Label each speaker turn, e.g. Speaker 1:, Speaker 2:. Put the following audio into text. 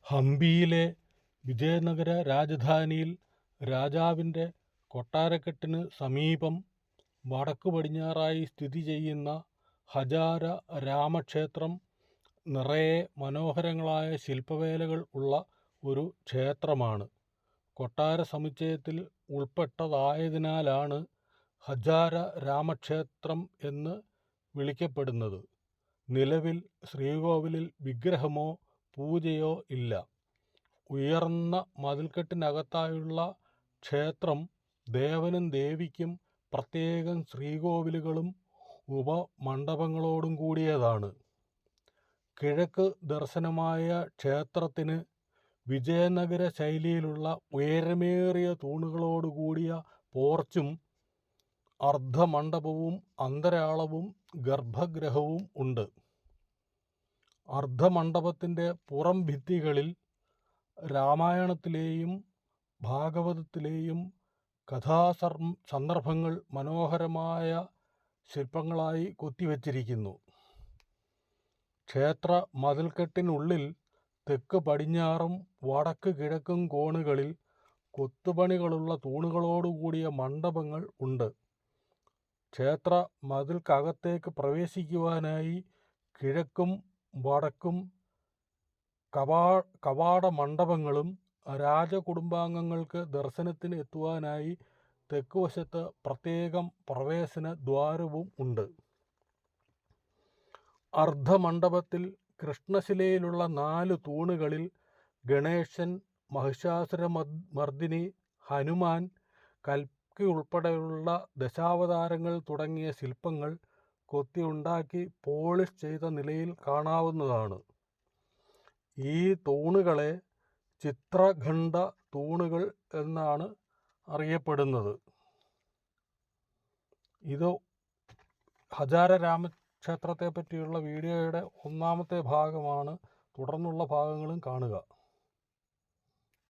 Speaker 1: ഹംപിയിലെ വിജയനഗര രാജധാനിയിൽ രാജാവിൻ്റെ കൊട്ടാരക്കെട്ടിന് സമീപം വടക്കു പടിഞ്ഞാറായി സ്ഥിതി ചെയ്യുന്ന ഹജാര രാമക്ഷേത്രം നിറയെ മനോഹരങ്ങളായ ശില്പവേലകൾ ഉള്ള ഒരു ക്ഷേത്രമാണ്. കൊട്ടാര സമുച്ചയത്തിൽ ഉൾപ്പെട്ടതായതിനാലാണ് ഹജാര രാമക്ഷേത്രം എന്ന് വിളിക്കപ്പെടുന്നത്. നിലവിൽ ശ്രീകോവിലിൽ വിഗ്രഹമോ പൂജയോ ഇല്ല. ഉയർന്ന മതിൽക്കെട്ടിനകത്തായുള്ള ക്ഷേത്രം ദേവനും ദേവിക്കും പ്രത്യേകം ശ്രീകോവിലുകളും ഉപമണ്ഡപങ്ങളോടും കൂടിയതാണ്. കിഴക്ക് ദർശനമായ ക്ഷേത്രത്തിന് വിജയനഗര ശൈലിയിലുള്ള ഉയരമേറിയ തൂണുകളോടുകൂടിയ പോർച്ചും അർദ്ധമണ്ഡപവും അന്തരാളവും ഗർഭഗൃഹവും ഉണ്ട്. അർദ്ധമണ്ഡപത്തിൻ്റെ പുറം ഭിത്തികളിൽ രാമായണത്തിലെയും ഭാഗവതത്തിലെയും സന്ദർഭങ്ങൾ മനോഹരമായ ശില്പങ്ങളായി കൊത്തിവച്ചിരിക്കുന്നു. ക്ഷേത്ര മതിൽക്കെട്ടിനുള്ളിൽ തെക്ക് പടിഞ്ഞാറും വടക്ക് കിഴക്കും കോണുകളിൽ കൊത്തുപണികളുള്ള തൂണുകളോടുകൂടിയ മണ്ഡപങ്ങൾ ഉണ്ട്. ക്ഷേത്ര മതിൽക്കകത്തേക്ക് പ്രവേശിക്കുവാനായി കിഴക്കും വടക്കും കവാട മണ്ഡപങ്ങളും രാജകുടുംബാംഗങ്ങൾക്ക് ദർശനത്തിന് എത്തുവാനായി തെക്കുവശത്ത് പ്രത്യേകം പ്രവേശന ദ്വാരവും ഉണ്ട്. അർദ്ധമണ്ഡപത്തിൽ കൃഷ്ണശിലയിലുള്ള 4 തൂണുകളിൽ ഗണേശൻ, മഹിഷാസുരമർദിനി, ഹനുമാൻ, കൽക്കി ഉൾപ്പെടെയുള്ള ദശാവതാരങ്ങൾ തുടങ്ങിയ ശില്പങ്ങൾ കൊത്തിയുണ്ടാക്കി പോളിഷ് ചെയ്ത നിലയിൽ കാണാവുന്നതാണ്. ഈ തൂണുകളെ ചിത്രഖണ്ഡ തൂണുകൾ എന്നാണ് അറിയപ്പെടുന്നത്. ഇത് ഹജാര രാമക്ഷേത്രത്തെ പറ്റിയുള്ള വീഡിയോയുടെ 1-ാമത്തെ ഭാഗമാണ്. തുടർന്നുള്ള ഭാഗങ്ങളും കാണുക.